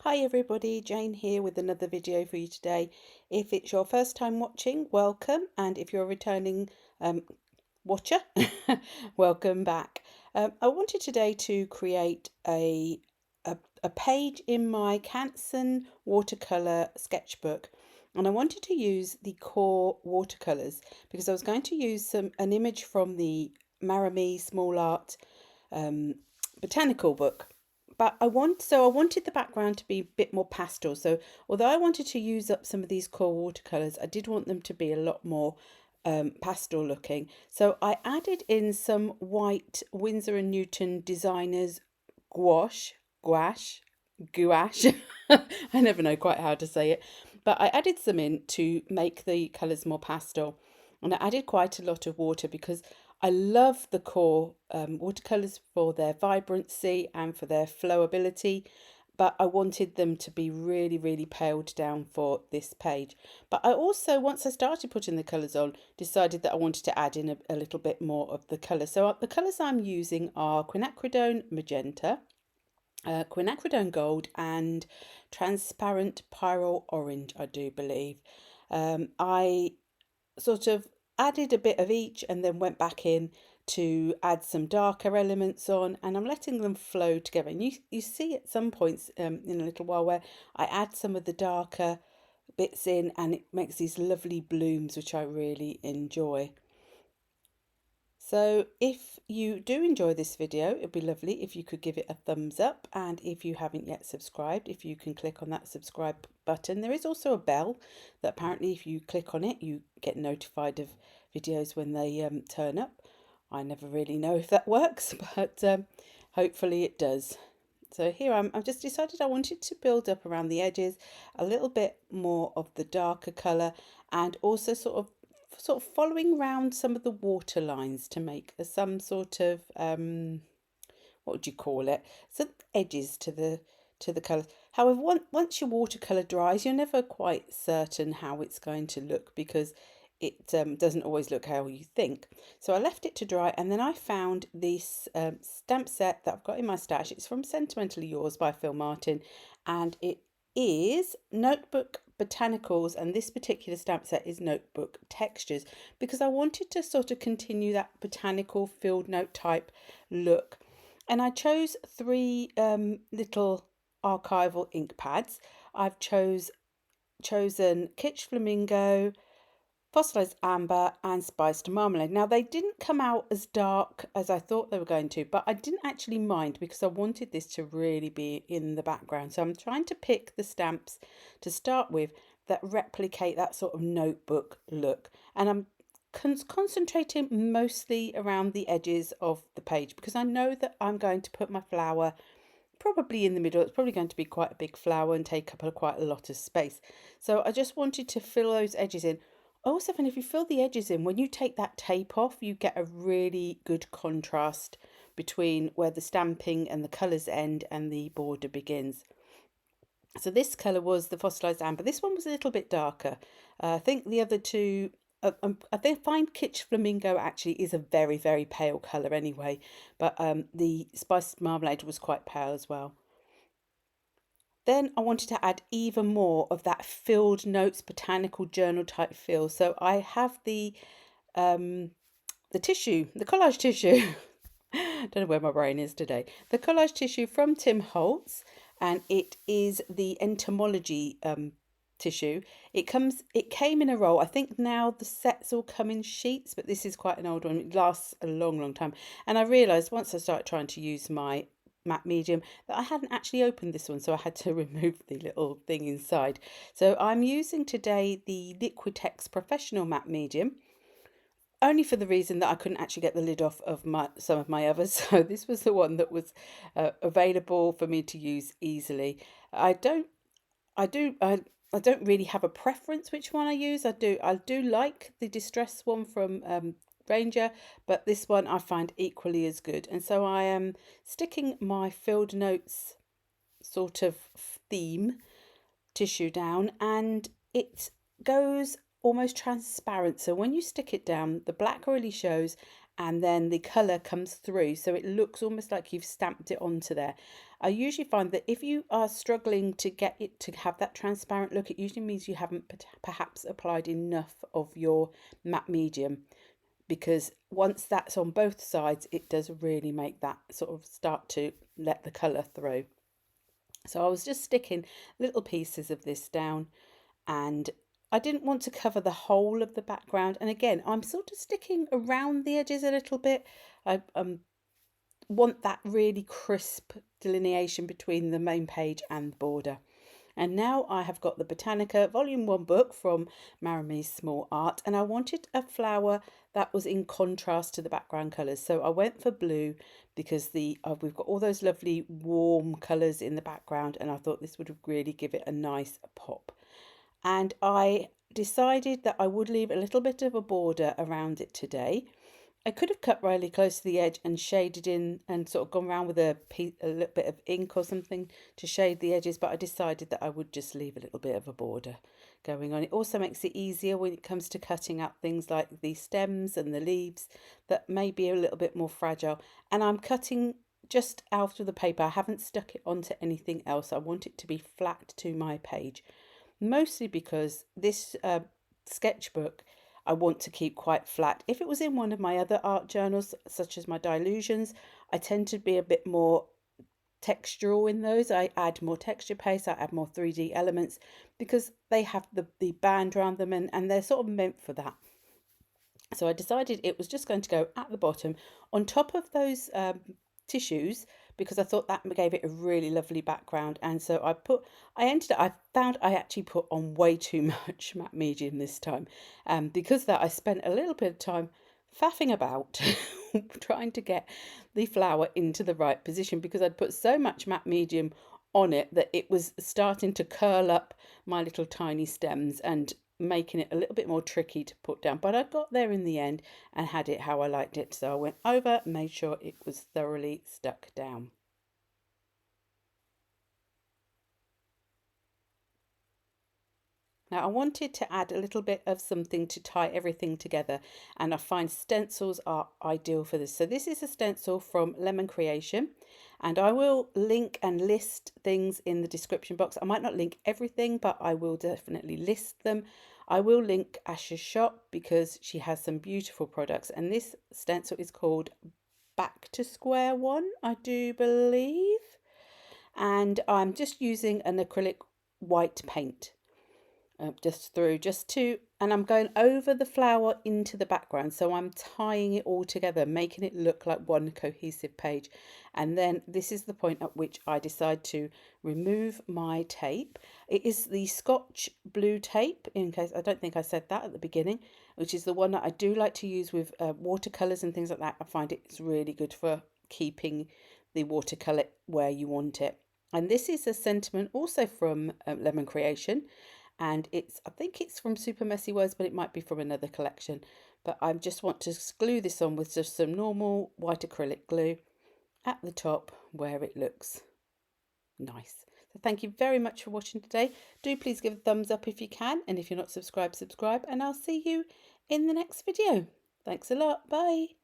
Hi everybody, Jane here with another video for you today. If it's your first time watching, welcome, and if you're a returning watcher, welcome back. I wanted today to create a page in my Canson watercolour sketchbook, and I wanted to use the core watercolours because I was going to use an image from the Maremi Small Art botanical book. But I wanted the background to be a bit more pastel. So although I wanted to use up some of these core watercolors, I did want them to be a lot more pastel looking. So I added in some white Winsor and Newton designers gouache. I never know quite how to say it, but I added some in to make the colors more pastel, and I added quite a lot of water because I love the core watercolors for their vibrancy and for their flowability, but I wanted them to be really, really paled down for this page. But I also, once I started putting the colours on, decided that I wanted to add in a little bit more of the colour. So the colours I'm using are Quinacridone Magenta, Quinacridone Gold, and transparent Pyrrole Orange, I do believe. I sort of added a bit of each and then went back in to add some darker elements on, and I'm letting them flow together. And you see at some points in a little while where I add some of the darker bits in, and it makes these lovely blooms which I really enjoy. So if you do enjoy this video, it'd be lovely if you could give it a thumbs up, and if you haven't yet subscribed, if you can click on that subscribe button. There is also a bell that apparently if you click on it you get notified of videos when they turn up. I never really know if that works, but hopefully it does. So here I've just decided I wanted to build up around the edges a little bit more of the darker colour, and also sort of following round some of the water lines to make some sort of what would you call it, some edges to the colours. However, once your watercolour dries, you're never quite certain how it's going to look because it doesn't always look how you think. So I left it to dry, and then I found this stamp set that I've got in my stash. It's from Sentimentally Yours by Phil Martin, and it is Notebook Botanicals, and this particular stamp set is Notebook Textures because I wanted to sort of continue that botanical field note type look. And I chose three little archival ink pads. I've chosen Kitsch Flamingo, Fossilised Amber, and Spiced Marmalade. Now, they didn't come out as dark as I thought they were going to, but I didn't actually mind because I wanted this to really be in the background. So I'm trying to pick the stamps to start with that replicate that sort of notebook look. And I'm concentrating mostly around the edges of the page because I know that I'm going to put my flower probably in the middle. It's probably going to be quite a big flower and take up quite a lot of space. So I just wanted to fill those edges in. Also, and if you fill the edges in, when you take that tape off, you get a really good contrast between where the stamping and the colours end and the border begins. So this colour was the Fossilised Amber. This one was a little bit darker. I think the other two, I find Kitsch Flamingo actually is a very, very pale colour anyway, but the Spiced Marmalade was quite pale as well. Then I wanted to add even more of that filled notes botanical journal type feel. So I have the tissue, the collage tissue. Don't know where my brain is today. The collage tissue from Tim Holtz, and it is the Entomology tissue. It came in a roll. I think now the sets all come in sheets, but this is quite an old one. It lasts a long, long time. And I realised once I started trying to use my matte medium that I hadn't actually opened this one, so I had to remove the little thing inside. So I'm using today the Liquitex Professional Matte Medium, only for the reason that I couldn't actually get the lid off of some of my others. So this was the one that was available for me to use easily. I don't really have a preference which one I use. I do like the Distress one from Ranger, but this one I find equally as good. And so I am sticking my Field Notes sort of theme tissue down, and it goes almost transparent. So when you stick it down, the black really shows, and then the colour comes through, so it looks almost like you've stamped it onto there. I usually find that if you are struggling to get it to have that transparent look, it usually means you haven't perhaps applied enough of your matte medium, because once that's on both sides, it does really make that sort of start to let the colour through. So I was just sticking little pieces of this down, and I didn't want to cover the whole of the background. And again, I'm sort of sticking around the edges a little bit. I want that really crisp delineation between the main page and the border. And now I have got the Botanica Volume 1 book from Maremi's Small Art, and I wanted a flower that was in contrast to the background colours. So I went for blue because we've got all those lovely warm colours in the background, and I thought this would really give it a nice pop. And I decided that I would leave a little bit of a border around it today. I could have cut really close to the edge and shaded in and sort of gone around with a little bit of ink or something to shade the edges, but I decided that I would just leave a little bit of a border going on. It also makes it easier when it comes to cutting out things like the stems and the leaves that may be a little bit more fragile. And I'm cutting just out of the paper. I haven't stuck it onto anything else. I want it to be flat to my page, mostly because this sketchbook I want to keep quite flat. If it was in one of my other art journals, such as my Dilutions, I tend to be a bit more textural in those. I add more texture paste, I add more 3D elements because they have the band around them, and they're sort of meant for that. So I decided it was just going to go at the bottom on top of those tissues, because I thought that gave it a really lovely background. And so I found I actually put on way too much matte medium this time, because that I spent a little bit of time faffing about trying to get the flower into the right position, because I'd put so much matte medium on it that it was starting to curl up my little tiny stems and making it a little bit more tricky to put down. But I got there in the end and had it how I liked it. So I went over, made sure it was thoroughly stuck down. Now I wanted to add a little bit of something to tie everything together, and I find stencils are ideal for this. So this is a stencil from Lemon Creation, and I will link and list things in the description box. I might not link everything, but I will definitely list them. I will link Ash's shop because she has some beautiful products, and this stencil is called Back to Square One, I do believe. And I'm just using an acrylic white paint. And I'm going over the flower into the background, so I'm tying it all together, making it look like one cohesive page. And then this is the point at which I decide to remove my tape. It is the Scotch blue tape, in case I don't think I said that at the beginning, which is the one that I do like to use with watercolors and things like that. I find it's really good for keeping the watercolor where you want it. And this is a sentiment also from Lemon Creation, and I think it's from Super Messy Words, but it might be from another collection. But I just want to glue this on with just some normal white acrylic glue at the top where it looks nice. So thank you very much for watching today. Do please give a thumbs up if you can, and if you're not subscribed, subscribe, and I'll see you in the next video. Thanks a lot. Bye.